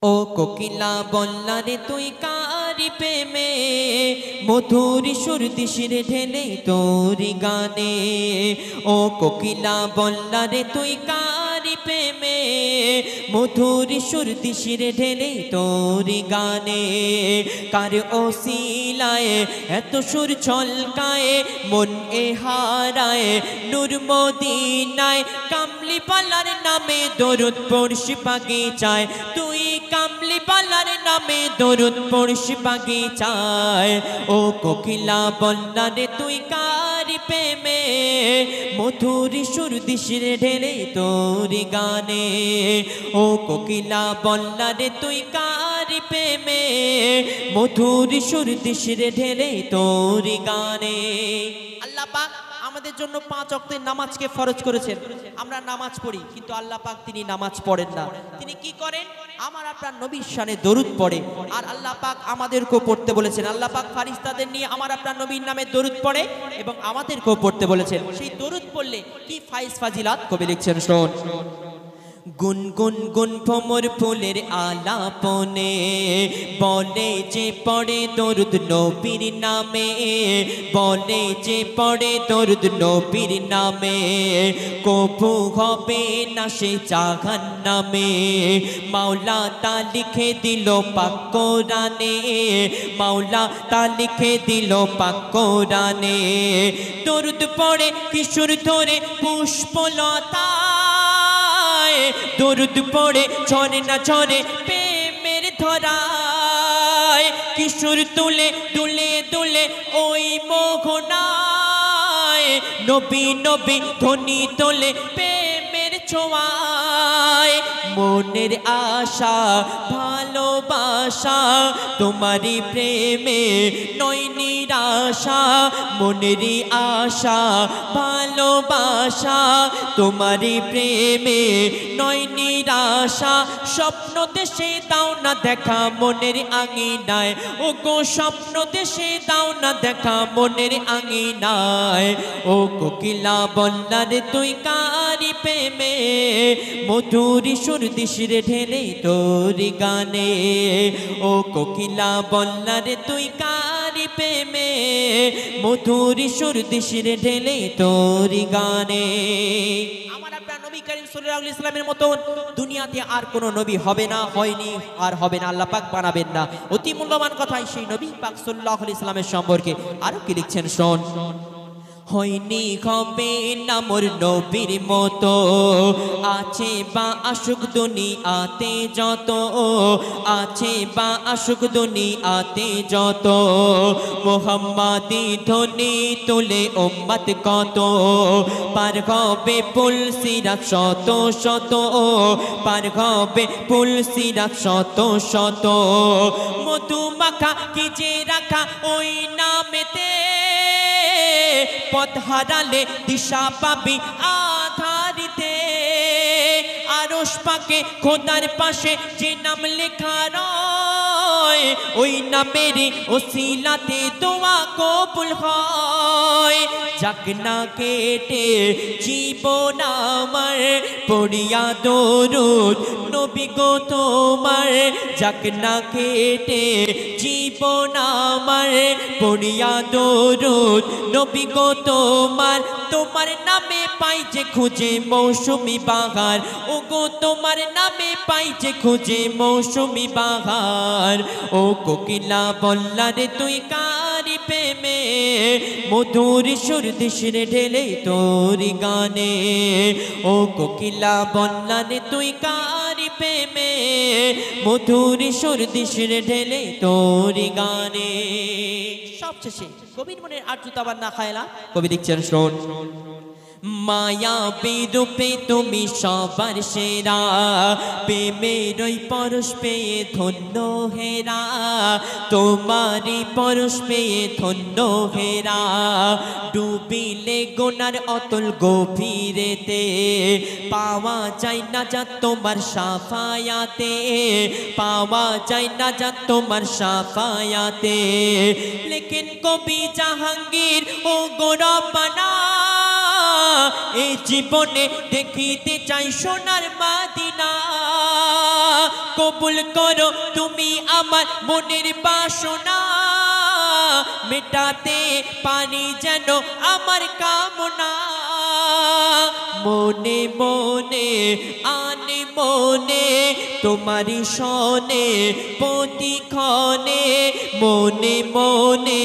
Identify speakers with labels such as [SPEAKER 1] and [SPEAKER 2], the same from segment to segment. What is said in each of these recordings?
[SPEAKER 1] ও কোকিলা বল্লা রে তুই কারি প্রেমে মধুর সুর দিশিরে ঢেলে তোর গানে। ও কোকিলা বল্লা রে তুই কারি প্রেমে মধুর সুর দিশিরে ঢেলে তোর গানে। কার ওসিলায় এত সুর ছলকায় মন এ হারায় নূর মদিনায়। কামলি পালার নামে দরুদ পড়শি বাগিচায় তুই কামলি পালার নামে দরুদ পড়শি বাগিচায়। ও কোকিলা বল্লা রে তুই কারি প্রেমে মধুর সুর দিশিরে ঢেলে তোর গানে। ও কোকিলা বল্লা রে তুই কারি প্রেমে মধুর সুর দিশিরে ঢেলে তোর গানে। আল্লাহ পাক আমাদের জন্য 5 ওয়াক্তের নামাজকে ফরজ করেছেন। আমরা নামাজ পড়ি কিন্তু আল্লাহ পাক তিনি নামাজ পড়েন না। তিনি কি করেন? আমার আপনার নবীর শানে দরুদ পড়ে। আর আল্লাহ পাক আমাদেরকেও পড়তে বলেছেন। আল্লাহ পাক ফারিস্তাদের নিয়ে আমার আপনার নবীর নামে দরুদ পড়ে এবং আমাদেরকেও পড়তে বলেছেন। সেই দরুদ পড়লে কি ফাইজ ফাজিলাত কবি লিখছেন, শোন। গুন গুন গুন ভ্রমর ফুলের আলাপনে বলে যে পড়ে দরুদ নবীর নামে। বলে যে পড়ে দরুদ নবীর নামে কবু হবে না সে জাহান্নামে। মাওলা তা লিখে দিল পাক কোরআনে। মাওলা তা লিখে দিল পাক কোরআনে। দরুদ পড়ে কিশোর ধরে পুষ্পলতা। দরুদ পড়ে ঝরে না ঝরে প্রেমের ধরায়। কিশোর তুলে দুলে দুলে ওই মোহনায়। নবী নবী ধ্বনি তোলে প্রেমের ছোঁয়ায়। মনের আশা ভালোবাসা তোমারই প্রেমে নয় নিরাশা। মনেরই আশা ভালোবাসা তোমারই প্রেমে নয় নিরাশা। স্বপ্ন দেশে দাও না দেখা মনের আঙিনায়। ও গো স্বপ্ন দেশে দাও না দেখা মনের আঙিনায়। ও কোকিলা বল্লা রে তুই কারি প্রেমে মধুর সুর দিশিরে ঢেলে তোর গানে। ও কোকিলা বল্লা রে তুই কারি প্রেমে মধুর সুর দিশিরে ঢেলে তোর গানে। আমার আপনার নবী করিম সাল্লাল্লাহু আলাইহি ওয়াসাল্লামের মতন দুনিয়াতে আর কোনো নবী হবে না, হয়নি, আর হবে না। আল্লাহ পাক বানাবেন না। অতি মূল্যবান কথাই সেই নবী পাক সাল্লাল্লাহু আলাইহি ওয়াসাল্লামের সম্পর্কে আরো কি লিখছেন, শোন। হয়নি হবে না মোর নবীর মতো আছে বা আসুক দুনিয়াতে যত। আছে বা আসুক দুনিয়াতে যত মোহাম্মদী ধ্বনি তুলে উম্মত কত। পার হবে পুল সিরাত শত শত। পার হবে পুল সিরাত শত শত। মধু মাখা কি যে রাখা ওই নামেতে। পথ হারালে দিশা পাবি আধারিতে। আরশ পাকে খোদার পাশে যে নাম লেখা রয় ওই নামের ওসিলাতে দোয়া কবুল হয়। যাক না কেটে জীবন আমার পড়িয়া দরুদ নবী গো তোমার। যাক না কেটে জীবন আমার পড়িয়া দরুদ নবী গো তোমার। তোমার নামে পাই যে খুঁজে মৌসুমি বাহার। ও গো তোমার নামে পাই যে খুঁজে মৌসুমি বাহার। ও কোকিলা বল্লা রে তুই কারি প্রেমে মধুর সুর দিশিরে ঢেলে তোর গানে। ও কোকিলা বল্লা রে তুই কারি প্রেমে মধুর সুর দিশিরে ঢেলে তোর গানে। সবশেষে কবির মনের আর্যতা না খায়লা কবি লিখছেন, শোন। মায়া বিরূপে তুমি সবার সেরা প্রেমেরই পরশ পেয়ে ধন্য হেরা। তোমারই পরশ পেয়ে ধন্য হেরা। ডুবিলে গোনার অতল গভীরেতে পাওয়া যায় না যা তোমার সাফায়াতে। পাওয়া যায় না যা তোমার সাফায়াতে। লেকিন কবি জাহাঙ্গীর ও গো রব্বানা এই জীবনে দেখিতে চাই সোনার মাদিনা কবুল করো তুমি আমার মনের বাসনা মেটাতে পারি যেন আমার কামনা মনে মনে আনে মনে তোমারি শোনে প্রতিক্ষণে মনে মনে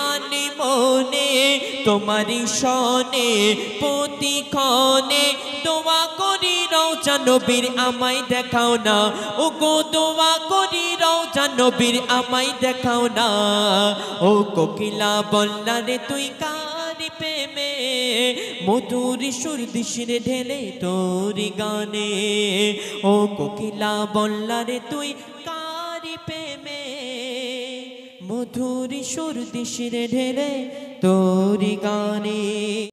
[SPEAKER 1] আনে মনে তোমারি শোনে প্রতিক্ষণে দোয়া করি রওজা নবীর আমায় দেখাও না ও গো দোয়া করি রওজা নবীর আমায় দেখাও না ও কোকিলা বললা রে তুই কারি প্রেমে মধুর সুর দিশিরে ঢেলে তোরি গানে ও কোকিলা বললা রে তুই কারি প্রেমে মধুর সুর দিশিরে ঢেলে তোরি গানে।